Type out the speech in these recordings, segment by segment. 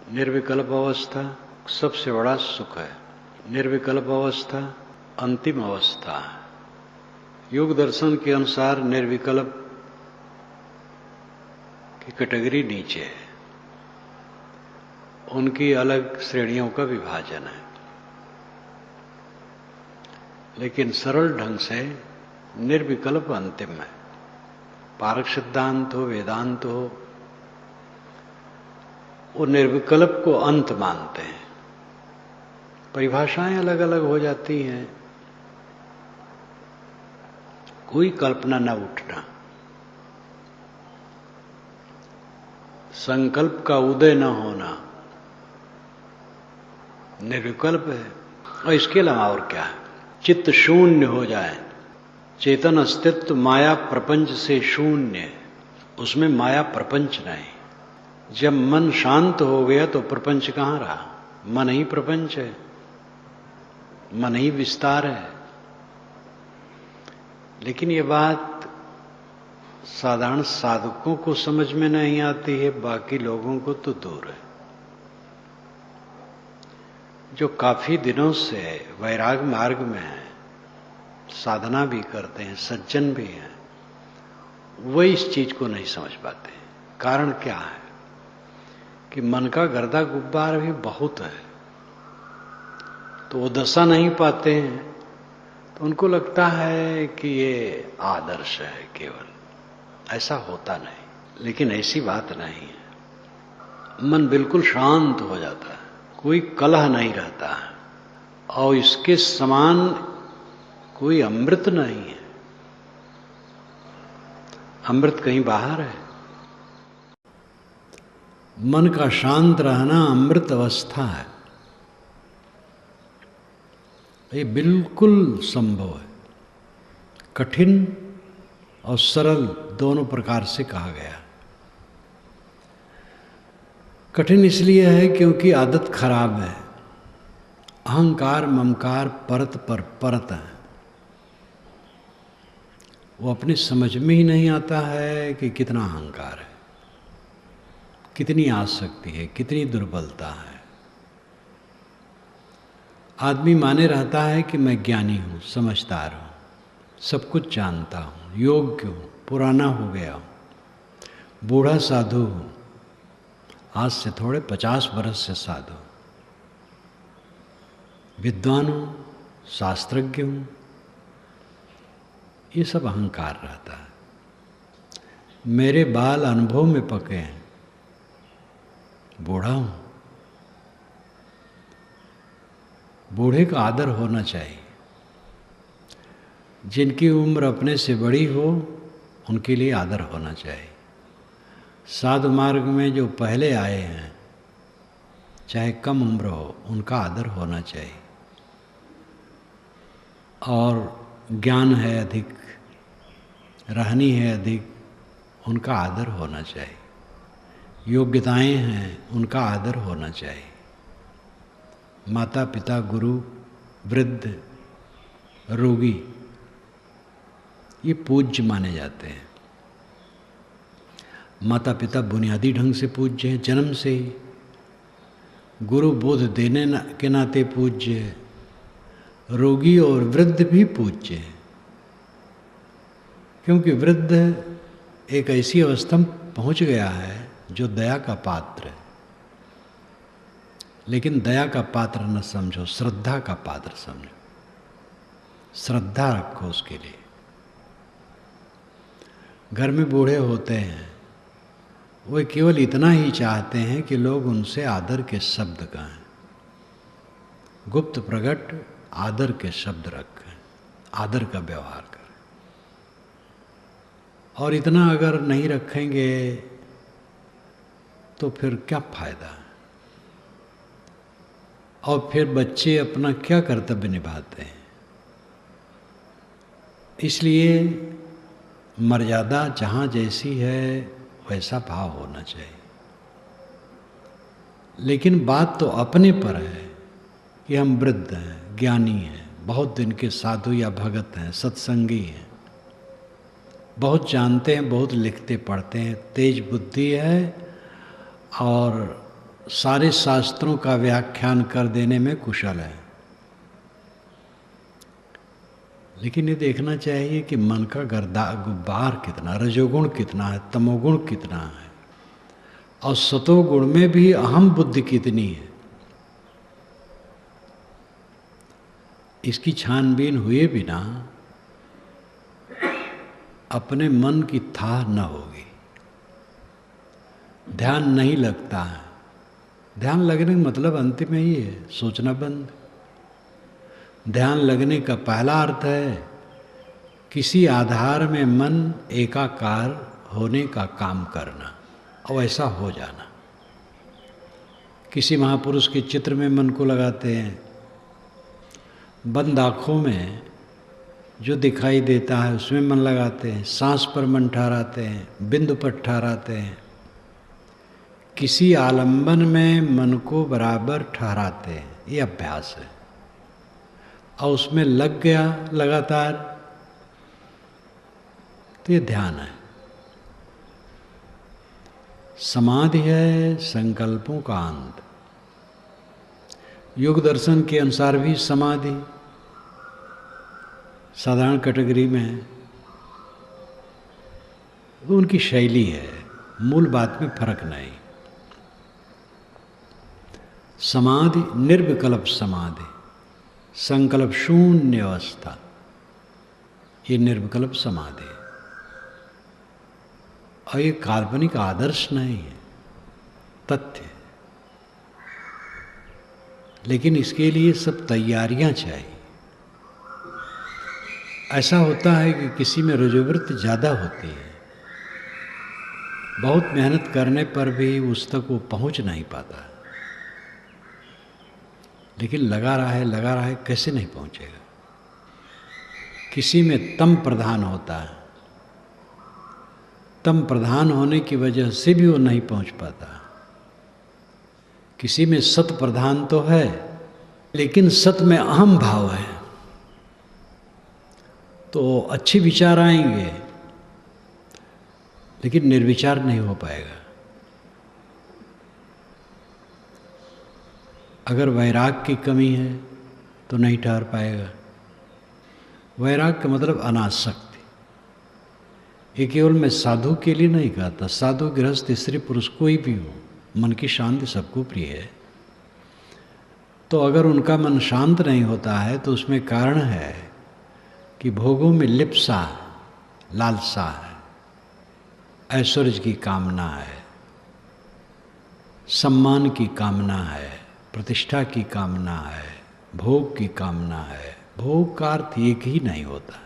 निर्विकल्प अवस्था सबसे बड़ा सुख है। निर्विकल्प अवस्था अंतिम अवस्था है। योग दर्शन के अनुसार निर्विकल्प की कैटेगरी नीचे है, उनकी अलग श्रेणियों का विभाजन है। लेकिन सरल ढंग से निर्विकल्प अंतिम है। पारक सिद्धांत हो, वेदांत हो, वो निर्विकल्प को अंत मानते हैं। परिभाषाएं अलग अलग हो जाती हैं। कोई कल्पना न उठना, संकल्प का उदय न होना निर्विकल्प है। और इसके अलावा और क्या है? चित्त शून्य हो जाए, चेतन अस्तित्व माया प्रपंच से शून्य, उसमें माया प्रपंच नहीं। जब मन शांत हो गया तो प्रपंच कहां रहा? मन ही प्रपंच है, मन ही विस्तार है। लेकिन ये बात साधारण साधकों को समझ में नहीं आती है, बाकी लोगों को तो दूर है। जो काफी दिनों से वैराग मार्ग में है, साधना भी करते हैं, सज्जन भी हैं, वो इस चीज को नहीं समझ पाते। कारण क्या है कि मन का गर्दा गुब्बार भी बहुत है, तो वो दशा नहीं पाते हैं। तो उनको लगता है कि ये आदर्श है केवल, ऐसा होता नहीं। लेकिन ऐसी बात नहीं है। मन बिल्कुल शांत हो जाता है, कोई कलह नहीं रहता है, और इसके समान कोई अमृत नहीं है। अमृत कहीं बाहर है। मन का शांत रहना अमृत अवस्था है। ये बिल्कुल संभव है। कठिन और सरल दोनों प्रकार से कहा गया। कठिन इसलिए है क्योंकि आदत खराब है। अहंकार ममकार परत पर परत है। वो अपनी समझ में ही नहीं आता है कि कितना अहंकार है, कितनी आसक्ति है, कितनी दुर्बलता है। आदमी माने रहता है कि मैं ज्ञानी हूँ, समझदार हूँ, सब कुछ जानता हूँ, योग्य हूँ, पुराना हो गया हूँ, बूढ़ा साधु हूँ, आज से थोड़े 50 बरस से साधु, विद्वान हूँ, शास्त्रज्ञ हूँ। ये सब अहंकार रहता है। मेरे बाल अनुभव में पके हैं, बूढ़ा हूँ। बूढ़े का आदर होना चाहिए। जिनकी उम्र अपने से बड़ी हो उनके लिए आदर होना चाहिए। साधु मार्ग में जो पहले आए हैं, चाहे कम उम्र हो, उनका आदर होना चाहिए। और ज्ञान है अधिक, रहनी है अधिक, उनका आदर होना चाहिए। योग्यताएं हैं, उनका आदर होना चाहिए। माता पिता, गुरु, वृद्ध, रोगी, ये पूज्य माने जाते हैं। माता पिता बुनियादी ढंग से पूज्य हैं, जन्म से ही। गुरु बोध देने के नाते पूज्य है। रोगी और वृद्ध भी पूज्य है, क्योंकि वृद्ध एक ऐसी अवस्था में पहुंच गया है जो दया का पात्र है। लेकिन दया का पात्र न समझो, श्रद्धा का पात्र समझो। श्रद्धा रखो उसके लिए। घर में बूढ़े होते हैं, वे केवल इतना ही चाहते हैं कि लोग उनसे आदर के शब्द कहें, गुप्त प्रकट आदर के शब्द रखें, आदर का व्यवहार करें। और इतना अगर नहीं रखेंगे तो फिर क्या फायदा है? और फिर बच्चे अपना क्या कर्तव्य निभाते हैं? इसलिए मर्यादा जहाँ जैसी है वैसा भाव होना चाहिए। लेकिन बात तो अपने पर है कि हम वृद्ध हैं, ज्ञानी हैं, बहुत दिन के साधु या भगत हैं, सत्संगी हैं, बहुत जानते हैं, बहुत लिखते पढ़ते हैं, तेज बुद्धि है और सारे शास्त्रों का व्याख्यान कर देने में कुशल है, लेकिन ये देखना चाहिए कि मन का गुब्बार कितना, रजोगुण कितना है, तमोगुण कितना है, और सतोगुण में भी अहम बुद्धि कितनी है। इसकी छानबीन हुए बिना अपने मन की थाह न होगी, ध्यान नहीं लगता है। ध्यान लगने का मतलब अंतिम ही है सोचना बंद। ध्यान लगने का पहला अर्थ है किसी आधार में मन एकाकार होने का काम करना और ऐसा हो जाना। किसी महापुरुष के चित्र में मन को लगाते हैं, बंद आँखों में जो दिखाई देता है उसमें मन लगाते हैं, सांस पर मन ठहराते हैं, बिंदु पर ठहराते हैं, किसी आलंबन में मन को बराबर ठहराते हैं। ये अभ्यास है, और उसमें लग गया लगातार तो ये ध्यान है। समाधि है संकल्पों का अंत। योग दर्शन के अनुसार भी समाधि साधारण कैटेगरी में है, वो उनकी शैली है, मूल बात में फर्क नहीं। समाधि निर्विकल्प समाधि, संकल्प शून्य अवस्था, ये निर्विकल्प समाधि है। और ये काल्पनिक आदर्श नहीं है, तथ्य। लेकिन इसके लिए सब तैयारियां चाहिए। ऐसा होता है कि किसी में रजोवृत्ति ज़्यादा होती है, बहुत मेहनत करने पर भी उस तक वो पहुंच नहीं पाता, लेकिन लगा रहा है, कैसे नहीं पहुंचेगा। किसी में तम प्रधान होता है, तम प्रधान होने की वजह से भी वो नहीं पहुंच पाता। किसी में सत प्रधान तो है, लेकिन सत में अहम भाव है, तो अच्छे विचार आएंगे लेकिन निर्विचार नहीं हो पाएगा। अगर वैराग की कमी है तो नहीं ठहर पाएगा। वैराग का मतलब अनासक्ति। ये केवल मैं साधु के लिए नहीं कहता, साधु गृहस्थ स्त्री पुरुष कोई भी हो, मन की शांति सबको प्रिय है। तो अगर उनका मन शांत नहीं होता है तो उसमें कारण है कि भोगों में लिप्सा, लालसा है, ऐश्वर्य की कामना है, सम्मान की कामना है, प्रतिष्ठा की कामना है, भोग की कामना है। भोग का अर्थ एक ही नहीं होता।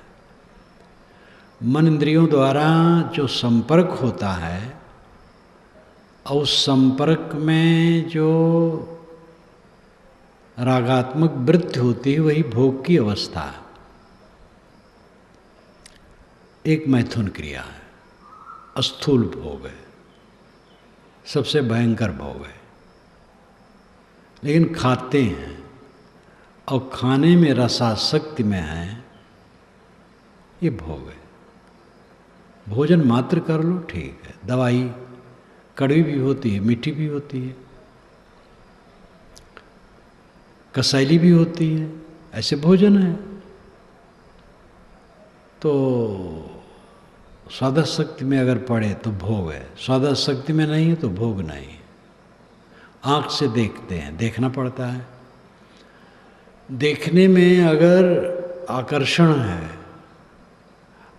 मन इंद्रियों द्वारा जो संपर्क होता है और उस संपर्क में जो रागात्मक वृत्ति होती है वही भोग की अवस्था है। एक मैथुन क्रिया है, स्थूल भोग है, सबसे भयंकर भोग है। लेकिन खाते हैं और खाने में रसासक्ति में है, ये भोग है। भोजन मात्र कर लो ठीक है, दवाई कड़वी भी होती है, मीठी भी होती है, कसैली भी होती है, ऐसे भोजन है। तो स्वादाशक्ति में अगर पड़े तो भोग है, स्वादाशक्ति में नहीं है तो भोग नहीं है। आँख से देखते हैं, देखना पड़ता है। देखने में अगर आकर्षण है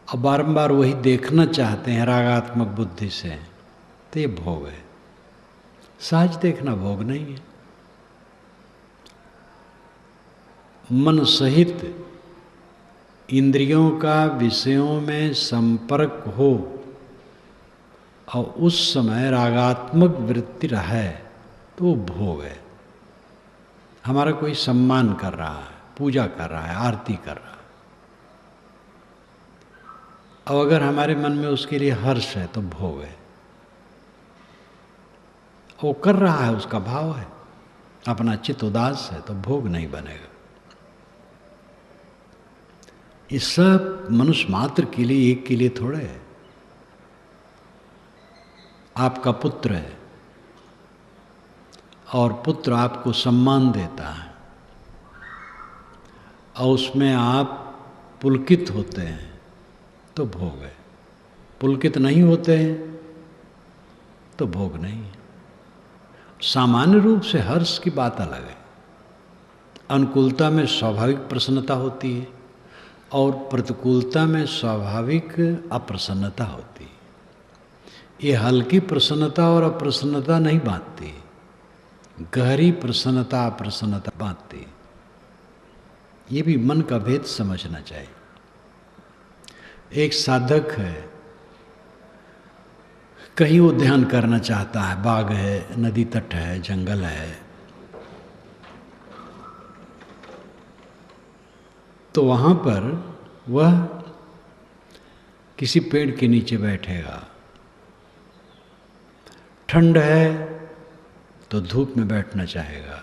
और बारंबार वही देखना चाहते हैं रागात्मक बुद्धि से, तो ये भोग है। सहज देखना भोग नहीं है। मन सहित इंद्रियों का विषयों में संपर्क हो और उस समय रागात्मक वृत्ति रहे तो वो भोग है। हमारा कोई सम्मान कर रहा है, पूजा कर रहा है, आरती कर रहा है, और अगर हमारे मन में उसके लिए हर्ष है तो भोग है। वो कर रहा है, उसका भाव है, अपना चित्त उदास है तो भोग नहीं बनेगा। ये सब मनुष्य मात्र के लिए, एक के लिए थोड़े है। आपका पुत्र है, और पुत्र आपको सम्मान देता है और उसमें आप पुलकित होते हैं तो भोग है, पुलकित नहीं होते हैं तो भोग नहीं है। सामान्य रूप से हर्ष की बात अलग है। अनुकूलता में स्वाभाविक प्रसन्नता होती है और प्रतिकूलता में स्वाभाविक अप्रसन्नता होती है। ये हल्की प्रसन्नता और अप्रसन्नता नहीं बांधती, गहरी प्रसन्नता अप्रसन्नता बांधती है। ये भी मन का भेद समझना चाहिए। एक साधक है, कहीं वो ध्यान करना चाहता है, बाग है, नदी तट है, जंगल है, तो वहां पर वह किसी पेड़ के नीचे बैठेगा। ठंड है तो धूप में बैठना चाहेगा,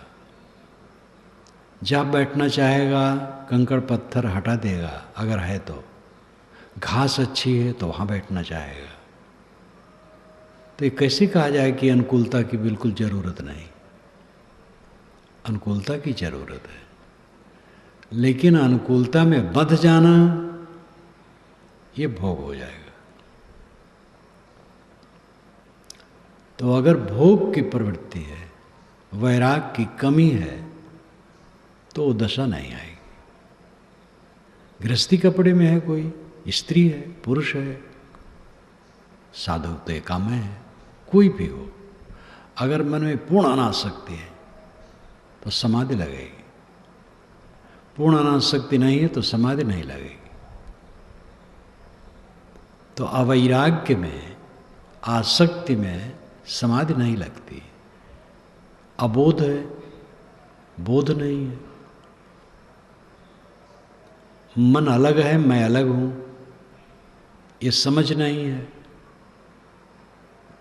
जहाँ बैठना चाहेगा कंकड़ पत्थर हटा देगा अगर है तो, घास अच्छी है तो वहाँ बैठना चाहेगा। तो ये कैसे कहा जाए कि अनुकूलता की बिल्कुल ज़रूरत नहीं? अनुकूलता की ज़रूरत है, लेकिन अनुकूलता में बंध जाना ये भोग हो जाएगा। तो अगर भोग की प्रवृत्ति है, वैराग की कमी है, तो वो दशा नहीं आएगी। गृहस्थी कपड़े में है, कोई स्त्री है, पुरुष है, साधु तो काम है, कोई भी हो, अगर मन में पूर्ण अनासक्ति है तो समाधि लगेगी, पूर्ण अनासक्ति नहीं है तो समाधि नहीं लगेगी। तो अवैराग्य में, आसक्ति में समाधि नहीं लगती। अबोध है, बोध नहीं है, मन अलग है, मैं अलग हूं, ये समझ नहीं है,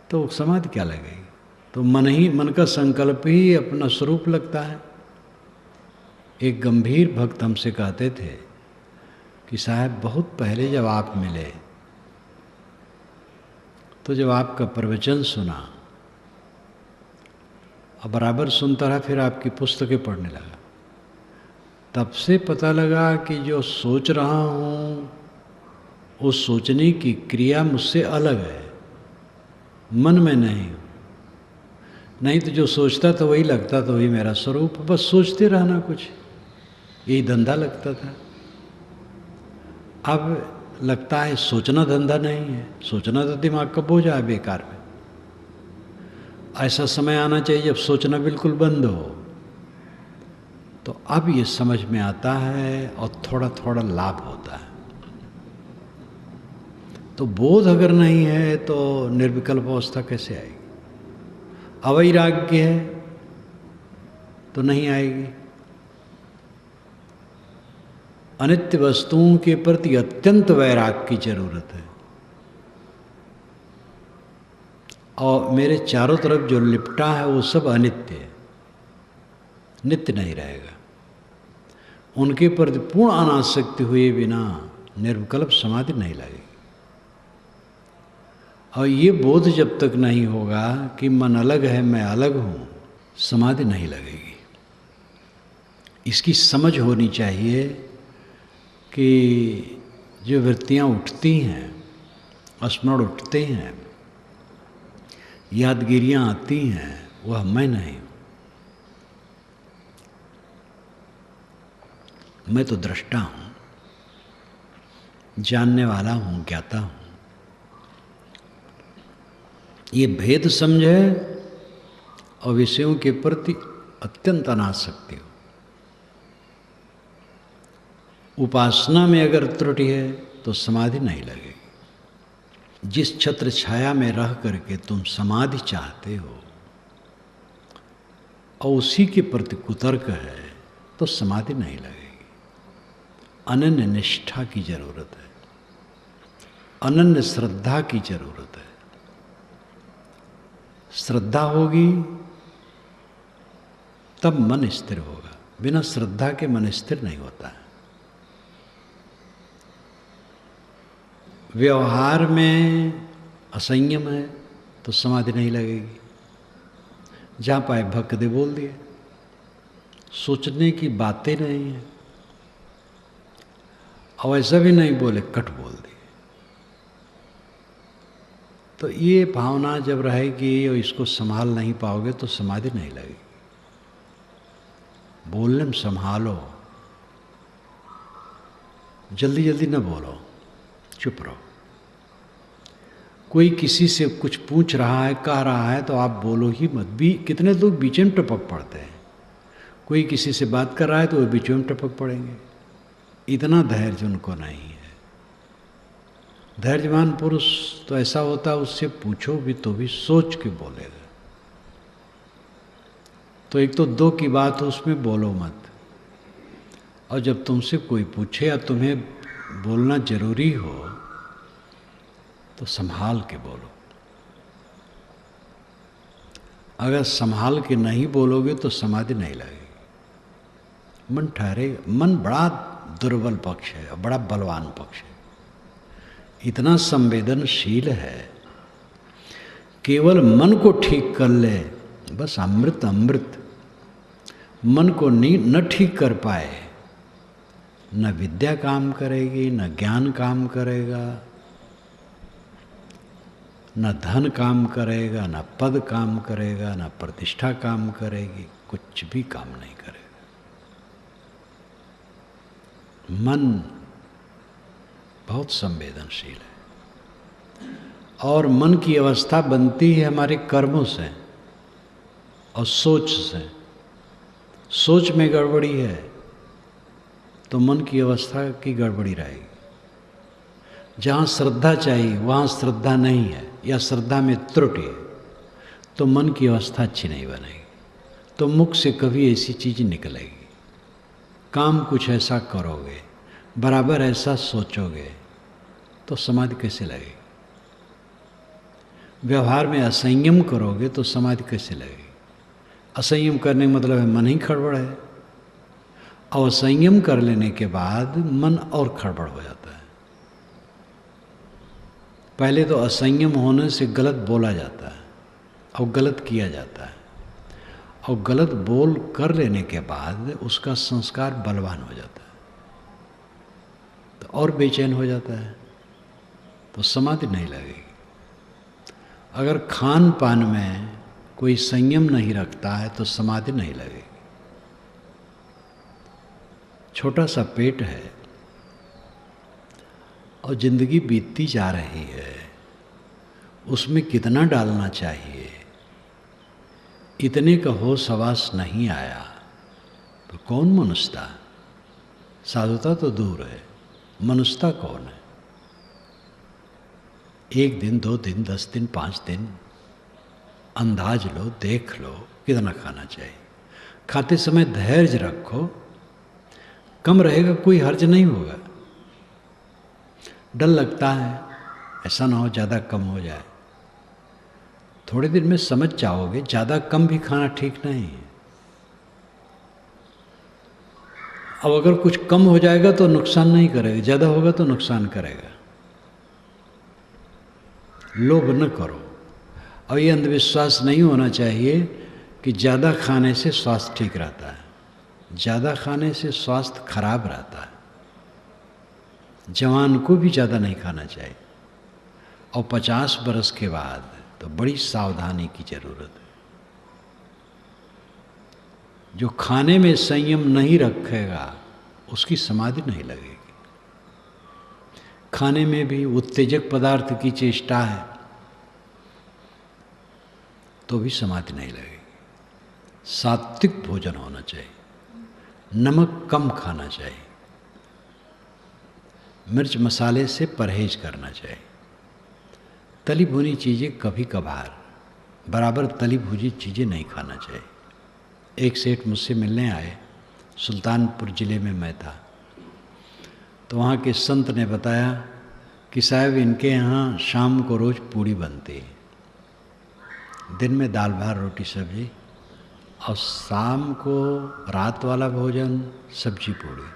तो समाधि क्या लगेगी? तो मन का संकल्प ही अपना स्वरूप लगता है। एक गंभीर भक्त हमसे कहते थे कि साहब बहुत पहले जब आप मिले तो जब आपका प्रवचन सुना और बराबर सुनता रहा, फिर आपकी पुस्तकें पढ़ने लगा, तब से पता लगा कि जो सोच रहा हूँ उस सोचने की क्रिया मुझसे अलग है, मन में नहीं। नहीं तो जो सोचता था वही लगता था, वही मेरा स्वरूप, बस सोचते रहना, कुछ यही धंधा लगता था। अब लगता है सोचना धंधा नहीं है, सोचना तो दिमाग का बोझ है बेकार में। ऐसा समय आना चाहिए जब सोचना बिल्कुल बंद हो। तो अब ये समझ में आता है और थोड़ा थोड़ा लाभ होता है। तो बोध अगर नहीं है तो निर्विकल्प अवस्था कैसे आएगी? अवैराग्य है तो नहीं आएगी। अनित्य वस्तुओं के प्रति अत्यंत वैराग की जरूरत है। और मेरे चारों तरफ जो लिपटा है वो सब अनित्य है, नित्य नहीं रहेगा। उनके प्रति पूर्ण अनासक्ति हुए बिना निर्विकल्प समाधि नहीं लगेगी। और ये बोध जब तक नहीं होगा कि मन अलग है, मैं अलग हूँ, समाधि नहीं लगेगी। इसकी समझ होनी चाहिए कि जो वृत्तियाँ उठती हैं, स्मरण उठते हैं, यादगिरियाँ आती हैं, वह मैं नहीं हूँ। मैं तो दृष्टा हूँ, जानने वाला हूँ, ज्ञाता हूँ। ये भेद समझे और विषयों के प्रति अत्यंत अनासक्ति हो। उपासना में अगर त्रुटि है तो समाधि नहीं लगेगी। जिस छत्र छाया में रह करके तुम समाधि चाहते हो और उसी के प्रति कुतर्क है तो समाधि नहीं लगेगी। अनन्य निष्ठा की जरूरत है, अनन्य श्रद्धा की जरूरत है। श्रद्धा होगी तब मन स्थिर होगा, बिना श्रद्धा के मन स्थिर नहीं होता है। व्यवहार में असंयम है तो समाधि नहीं लगेगी। जहां पाए भक दे बोल दिए, सोचने की बातें नहीं है। और ऐसा भी नहीं बोले, कट बोल दिए। तो ये भावना जब रहेगी और इसको संभाल नहीं पाओगे तो समाधि नहीं लगेगी। बोलने में संभालो, जल्दी जल्दी न बोलो, चुप रहो। कोई किसी से कुछ पूछ रहा है, कह रहा है, तो आप बोलो ही मत। कितने लोग बीच में टपक पड़ते हैं। कोई किसी से बात कर रहा है तो वो बीच में टपक पड़ेंगे। इतना धैर्य उनको नहीं है। धैर्यवान पुरुष तो ऐसा होता है, उससे पूछो भी तो भी सोच के बोलेगा। तो एक तो दो की बात हो, उसमें बोलो मत। और जब तुमसे कोई पूछे या तुम्हें बोलना जरूरी हो तो संभाल के बोलो। अगर संभाल के नहीं बोलोगे तो समाधि नहीं लगेगी। मन ठहरेगा। मन बड़ा दुर्बल पक्ष है और बड़ा बलवान पक्ष है। इतना संवेदनशील है, केवल मन को ठीक कर ले बस अमृत अमृत। मन को न ठीक कर पाए, न विद्या काम करेगी, न ज्ञान काम करेगा, न धन काम करेगा, न पद काम करेगा, न प्रतिष्ठा काम करेगी, कुछ भी काम नहीं करेगा। मन बहुत संवेदनशील है और मन की अवस्था बनती है हमारे कर्मों से और सोच से। सोच में गड़बड़ी है तो मन की अवस्था की गड़बड़ी रहेगी। जहाँ श्रद्धा चाहिए वहाँ श्रद्धा नहीं है या श्रद्धा में त्रुटि है तो मन की अवस्था अच्छी नहीं बनेगी। तो मुख से कभी ऐसी चीज़ निकलेगी। काम कुछ ऐसा करोगे, बराबर ऐसा सोचोगे तो समाधि कैसे लगेगी। व्यवहार में असंयम करोगे तो समाधि कैसे लगेगी। असंयम करने का मतलब है मन ही खड़बड़ है। और संयम कर लेने के बाद मन और खड़बड़ हो जाता है। पहले तो असंयम होने से गलत बोला जाता है और गलत किया जाता है, और गलत बोल कर लेने के बाद उसका संस्कार बलवान हो जाता है तो और बेचैन हो जाता है, तो समाधि नहीं लगेगी। अगर खान पान में कोई संयम नहीं रखता है तो समाधि नहीं लगेगी। छोटा सा पेट है और जिंदगी बीतती जा रही है, उसमें कितना डालना चाहिए, इतने का होश हवास नहीं आया तो कौन मनुष्यता। साधुता तो दूर है, मनुष्यता कौन है। 1 दिन 2 दिन 10 दिन 5 दिन अंदाज लो, देख लो कितना खाना चाहिए। खाते समय धैर्य रखो, कम रहेगा कोई हर्ज नहीं होगा। डर लगता है ऐसा ना हो ज़्यादा कम हो जाए, थोड़े दिन में समझ जाओगे ज़्यादा कम भी खाना ठीक नहीं है। अब अगर कुछ कम हो जाएगा तो नुकसान नहीं करेगा, ज़्यादा होगा तो नुकसान करेगा। लोभ न करो। और ये अंधविश्वास नहीं होना चाहिए कि ज़्यादा खाने से स्वास्थ्य ठीक रहता है। ज़्यादा खाने से स्वास्थ्य खराब रहता है। जवान को भी ज़्यादा नहीं खाना चाहिए, और 50 बरस के बाद तो बड़ी सावधानी की जरूरत है। जो खाने में संयम नहीं रखेगा उसकी समाधि नहीं लगेगी। खाने में भी उत्तेजक पदार्थ की चेष्टा है तो भी समाधि नहीं लगेगी। सात्विक भोजन होना चाहिए, नमक कम खाना चाहिए, मिर्च मसाले से परहेज करना चाहिए। तली भुनी चीज़ें कभी कभार, बराबर तली भुनी चीज़ें नहीं खाना चाहिए। एक सेठ मुझसे मिलने आए, सुल्तानपुर ज़िले में मैं था, तो वहाँ के संत ने बताया कि साहब इनके यहाँ शाम को रोज़ पूड़ी बनती है, दिन में दाल भात रोटी सब्जी, और शाम को रात वाला भोजन सब्जी पूड़ी।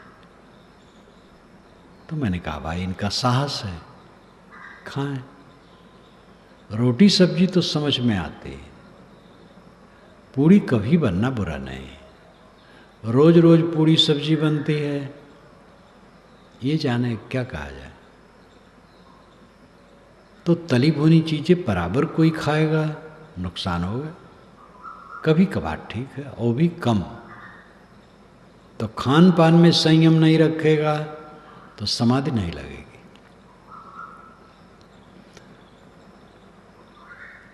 तो मैंने कहा भाई इनका साहस है, खाएं। रोटी सब्जी तो समझ में आती है, पूड़ी कभी बनना बुरा नहीं। रोज रोज पूड़ी सब्जी बनती है, ये जाने क्या कहा जाए। तो तली भुनी चीजें बराबर कोई खाएगा नुकसान होगा। कभी कभार ठीक है, वो भी कम। तो खान पान में संयम नहीं रखेगा तो समाधि नहीं लगेगी।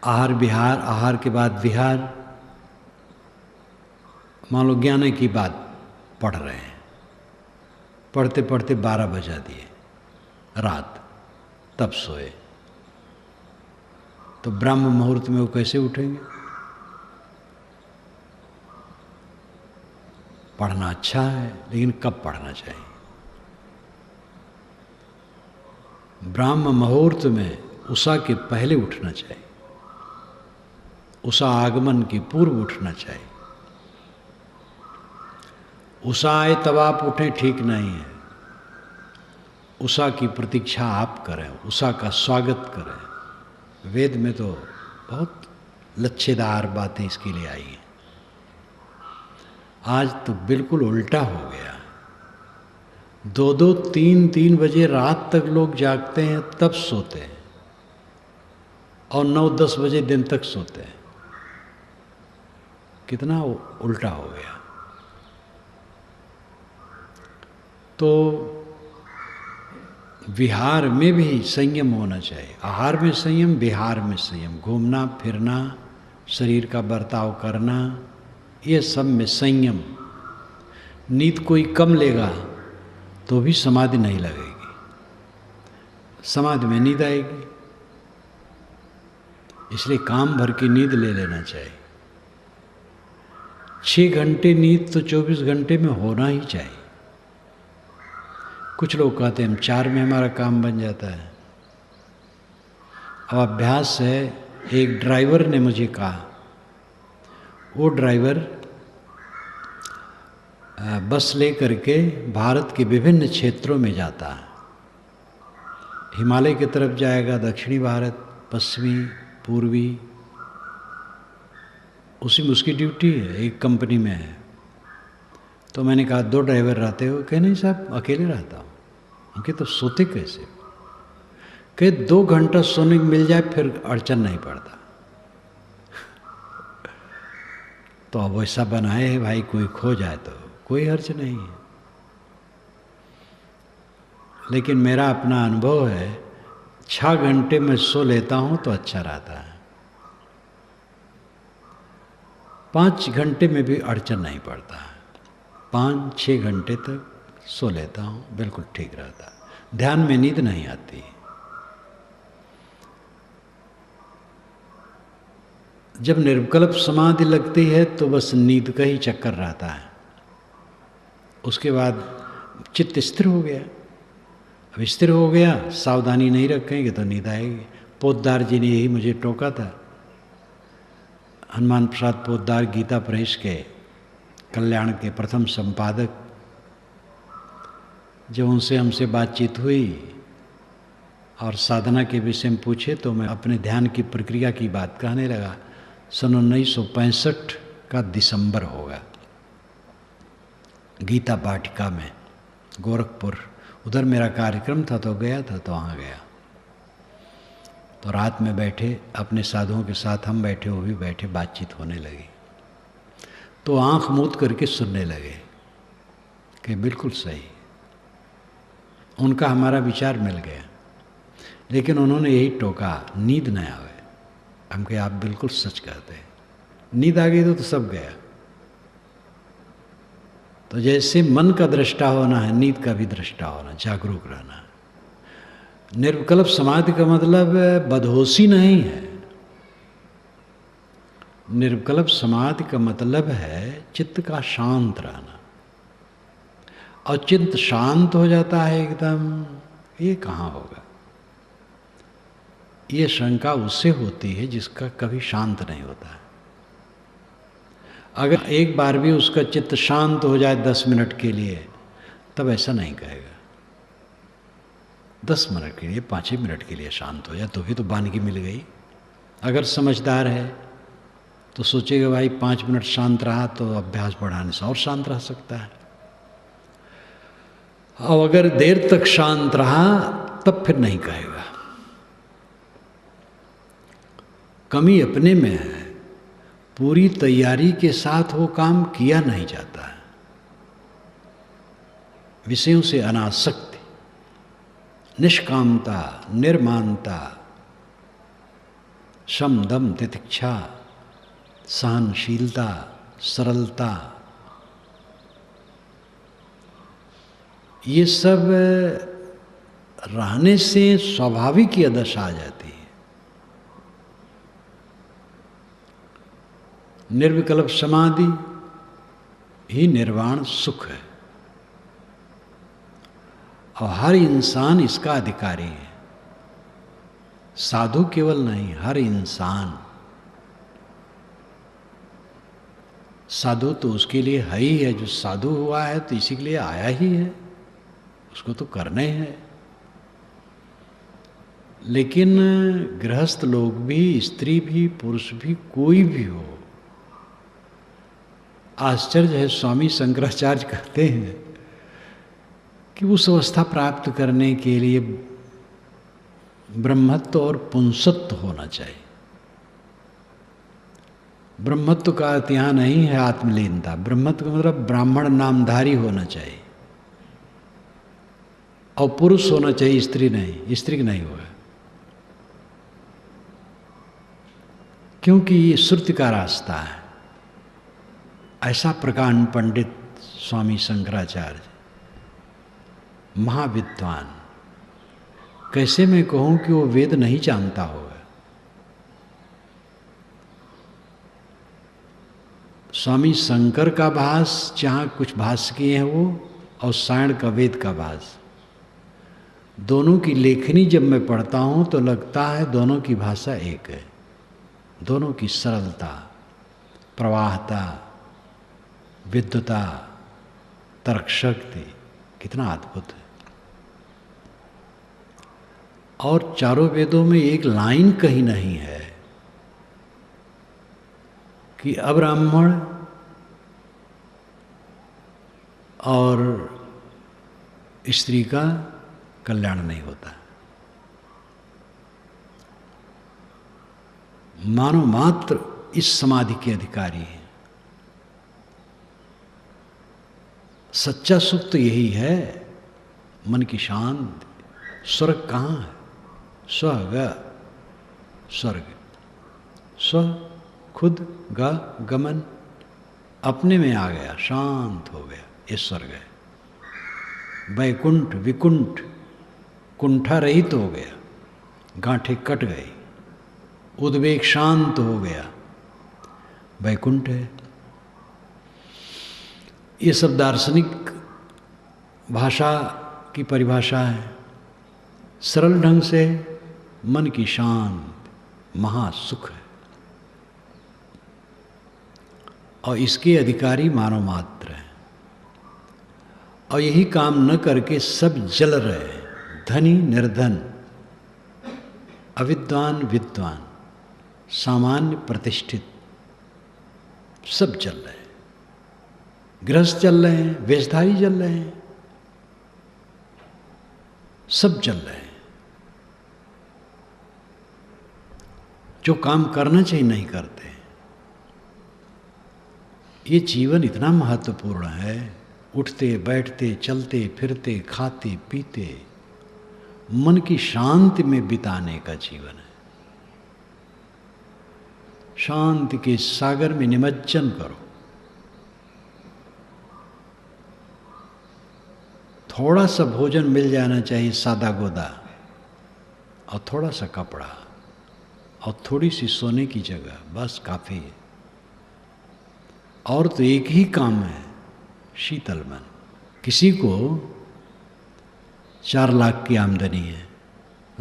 आहार विहार, आहार के बाद विहार। मान लो ज्ञान की बात पढ़ रहे हैं, पढ़ते पढ़ते 12 बजा दिए रात, तब सोए, तो ब्रह्म मुहूर्त में वो कैसे उठेंगे? पढ़ना अच्छा है, लेकिन कब पढ़ना चाहिए? ब्रह्म मुहूर्त में उषा के पहले उठना चाहिए, उषा आगमन के पूर्व उठना चाहिए। उषा आए तब आप उठें, ठीक नहीं है। उषा की प्रतीक्षा आप करें, उषा का स्वागत करें। वेद में तो बहुत लच्छेदार बातें इसके लिए आई हैं। आज तो बिल्कुल उल्टा हो गया। 2-2, 3-3 बजे रात तक लोग जागते हैं, तब सोते हैं, और 9-10 बजे दिन तक सोते हैं। कितना उल्टा हो गया। तो विहार में भी संयम होना चाहिए। आहार में संयम, विहार में संयम, घूमना फिरना, शरीर का बर्ताव करना, ये सब में संयम। नींद कोई कम लेगा तो भी समाधि नहीं लगेगी, समाधि में नींद आएगी। इसलिए काम भर की नींद ले लेना चाहिए। 6 घंटे नींद तो 24 घंटे में होना ही चाहिए। कुछ लोग कहते हैं हम 4 में हमारा काम बन जाता है। अब अभ्यास है। एक ड्राइवर ने मुझे कहा, वो ड्राइवर बस ले करके भारत के विभिन्न क्षेत्रों में जाता है। हिमालय की तरफ जाएगा, दक्षिणी भारत, पश्चिमी, पूर्वी, उसी में उसकी ड्यूटी है, एक कंपनी में है। तो मैंने कहा 2 ड्राइवर रहते हो? कहे नहीं साहब, अकेले रहता हूँ। उनके तो सोते कैसे? कहे 2 घंटा सोने को मिल जाए फिर अड़चन नहीं पड़ता। तो अब वैसा बनाए है भाई, कोई खो जाए तो कोई हर्ज नहीं है। लेकिन मेरा अपना अनुभव है, 6 घंटे में सो लेता हूँ तो अच्छा रहता है। 5 घंटे में भी अड़चन नहीं पड़ता है। 5-6 घंटे तक सो लेता हूँ, बिल्कुल ठीक रहता है। ध्यान में नींद नहीं आती। जब निर्विकल्प समाधि लगती है तो बस नींद का ही चक्कर रहता है। उसके बाद चित्त स्थिर हो गया। अब स्थिर हो गया, सावधानी नहीं रखेंगे तो नींद आएगी। पोद्दार जी ने यही मुझे टोका था। हनुमान प्रसाद पोद्दार गीता प्रेस के कल्याण के प्रथम संपादक, जब उनसे हमसे बातचीत हुई और साधना के विषय में पूछे तो मैं अपने ध्यान की प्रक्रिया की बात कहने लगा। सन 1965 का दिसंबर होगा, गीता पाठिका में गोरखपुर, उधर मेरा कार्यक्रम था तो गया था, तो वहाँ गया। तो रात में बैठे अपने साधुओं के साथ, हम बैठे, वो भी बैठे, बातचीत होने लगी। तो आंख मूंद करके सुनने लगे कि बिल्कुल सही, उनका हमारा विचार मिल गया। लेकिन उन्होंने यही टोका, नींद न आवे। हम कहे आप बिल्कुल सच कहते हैं, नींद आ गई तो सब गया। तो जैसे मन का दृष्टा होना है, नींद का भी दृष्टा होना, जागरूक रहना। निर्विकल्प समाधि का मतलब बदहोशी नहीं है। निर्विकल्प समाधि का मतलब है चित्त का शांत रहना। और चित्त शांत हो जाता है एकदम, ये कहाँ होगा? ये शंका उससे होती है जिसका कभी शांत नहीं होता है। अगर एक बार भी उसका चित्त शांत हो जाए 10 मिनट के लिए, तब ऐसा नहीं कहेगा। 10 मिनट के लिए, 5 मिनट के लिए शांत हो जाए तो भी तो वानगी मिल गई। अगर समझदार है तो सोचेगा भाई 5 मिनट शांत रहा तो अभ्यास बढ़ाने से और शांत रह सकता है। अब अगर देर तक शांत रहा तब फिर नहीं कहेगा। कमी अपने में है, पूरी तैयारी के साथ वो काम किया नहीं जाता है। विषयों से अनासक्ति, निष्कामता, निर्मानता, शम दम तितिक्षा, सहनशीलता, सरलता, ये सब रहने से स्वाभाविक ही दशा आ जाती है। निर्विकल्प समाधि ही निर्वाण सुख है और हर इंसान इसका अधिकारी है। साधु केवल नहीं, हर इंसान। साधु तो उसके लिए है ही है, जो साधु हुआ है तो इसी के लिए आया ही है, उसको तो करने हैं। लेकिन गृहस्थ लोग भी, स्त्री भी, पुरुष भी, कोई भी हो, आश्चर्य है, स्वामी शंकराचार्य कहते हैं कि उस अवस्था प्राप्त करने के लिए ब्रह्मत्व और पुंसत्व होना चाहिए। ब्रह्मत्व का अर्थ यहाँ नहीं है आत्मलीनता, ब्रह्मत्व का मतलब ब्राह्मण नामधारी होना चाहिए और पुरुष होना चाहिए, स्त्री नहीं, स्त्री नहीं होगा। क्योंकि ये श्रुति का रास्ता है। ऐसा प्रकांड पंडित स्वामी शंकराचार्य, महाविद्वान, कैसे मैं कहूं कि वो वेद नहीं जानता होगा। स्वामी शंकर का भास जहाँ कुछ भाष्य किए हैं वो, और सायण का वेद का भास, दोनों की लेखनी जब मैं पढ़ता हूँ तो लगता है दोनों की भाषा एक है। दोनों की सरलता, प्रवाहता, विद्वता, तर्कशक्ति कितना अद्भुत है। और चारों वेदों में एक लाइन कहीं नहीं है कि अब्राह्मण और स्त्री का कल्याण नहीं होता। मानव मात्र इस समाधि के अधिकारी है। सच्चा सुख तो यही है, मन की शांति। स्वर्ग कहाँ है? स्वर्ग, स्वर्ग, स्व खुद ग गमन, अपने में आ गया, शांत हो गया, ये स्वर्ग है। वैकुंठ विकुंठ, कुंठा रहित हो गया, गांठें कट गई, उद्वेग शांत हो गया, वैकुंठ है। ये सब दार्शनिक भाषा की परिभाषा है। सरल ढंग से मन की शांति महासुख है और इसके अधिकारी मानव मात्र हैं। और यही काम न करके सब जल रहे, धनी निर्धन, अविद्वान विद्वान, सामान्य प्रतिष्ठित, सब चल रहे हैं। गृहस्थ चल रहे हैं, वेशधारी चल रहे हैं, सब चल रहे हैं। जो काम करना चाहिए नहीं करते। ये जीवन इतना महत्वपूर्ण है। उठते बैठते चलते फिरते खाते पीते मन की शांति में बिताने का जीवन है। शांति के सागर में निमज्जन करो। थोड़ा सा भोजन मिल जाना चाहिए, सादा गोदा, और थोड़ा सा कपड़ा और थोड़ी सी सोने की जगह, बस काफी है। और तो एक ही काम है, शीतल मन। किसी को 4 लाख की आमदनी है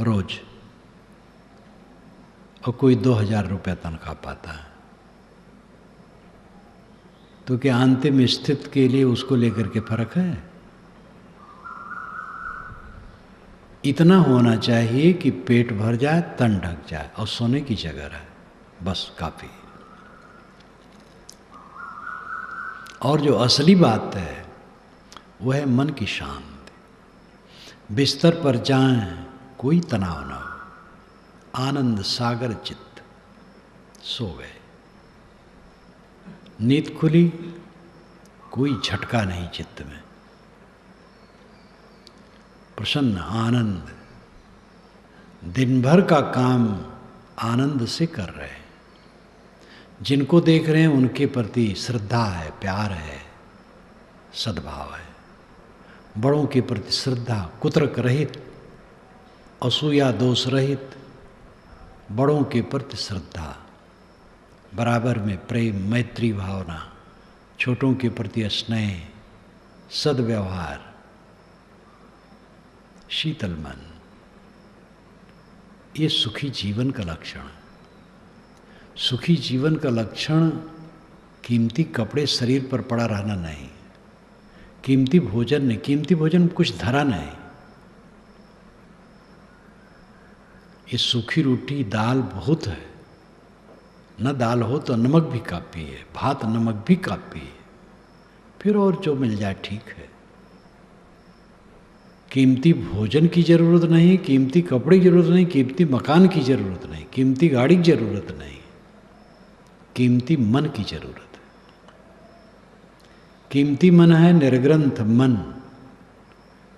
रोज और कोई 2000 रुपया तनख्वाह पाता है, तो क्या अंतिम स्थिति के लिए उसको लेकर के फर्क है? इतना होना चाहिए कि पेट भर जाए, तन ढक जाए और सोने की जगह रहे, बस काफी। और जो असली बात है वह है मन की शांति। बिस्तर पर जाएं, कोई तनाव ना हो, आनंद सागर चित्त, सो गए। नींद खुली, कोई झटका नहीं चित्त में, प्रसन्न आनंद, दिन भर का काम आनंद से कर रहे हैं। जिनको देख रहे हैं उनके प्रति श्रद्धा है, प्यार है, सद्भाव है। बड़ों के प्रति श्रद्धा, कुतर्क रहित, असूया दोष रहित, बड़ों के प्रति श्रद्धा, बराबर में प्रेम मैत्री भावना, छोटों के प्रति स्नेह, सद्व्यवहार, शीतल मन, ये सुखी जीवन का लक्षण है। सुखी जीवन का लक्षण कीमती कपड़े शरीर पर पड़ा रहना नहीं, कीमती भोजन नहीं, कीमती भोजन में कुछ धरा नहीं। ये सूखी रोटी दाल बहुत है, न दाल हो तो नमक भी काफ़ी है, भात नमक भी काफ़ी है, फिर और जो मिल जाए ठीक है। कीमती भोजन की ज़रूरत नहीं, कीमती कपड़े की ज़रूरत नहीं, कीमती मकान की ज़रूरत नहीं, कीमती गाड़ी की ज़रूरत नहीं, कीमती मन की ज़रूरत है। कीमती मन है निर्ग्रंथ मन,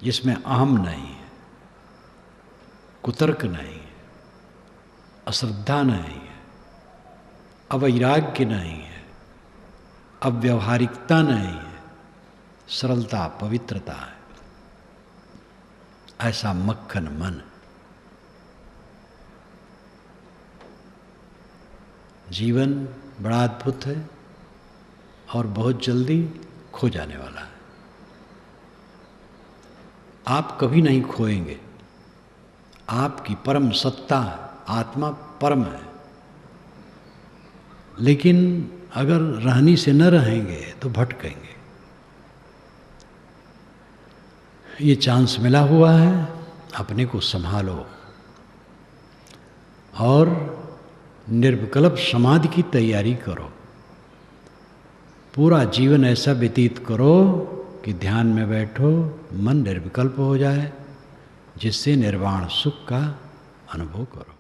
जिसमें अहम नहीं है, कुतर्क नहीं है, अश्रद्धा नहीं है, अवैराग्य नहीं है, अव्यवहारिकता नहीं है, सरलता पवित्रता है। ऐसा मक्खन मन। जीवन बड़ा अद्भुत है और बहुत जल्दी खो जाने वाला है। आप कभी नहीं खोएंगे। आपकी परम सत्ता आत्मा परम है, लेकिन अगर रहनी से न रहेंगे तो भटकेंगे। ये चांस मिला हुआ है, अपने को संभालो और निर्विकल्प समाधि की तैयारी करो। पूरा जीवन ऐसा व्यतीत करो कि ध्यान में बैठो, मन निर्विकल्प हो जाए, जिससे निर्वाण सुख का अनुभव करो।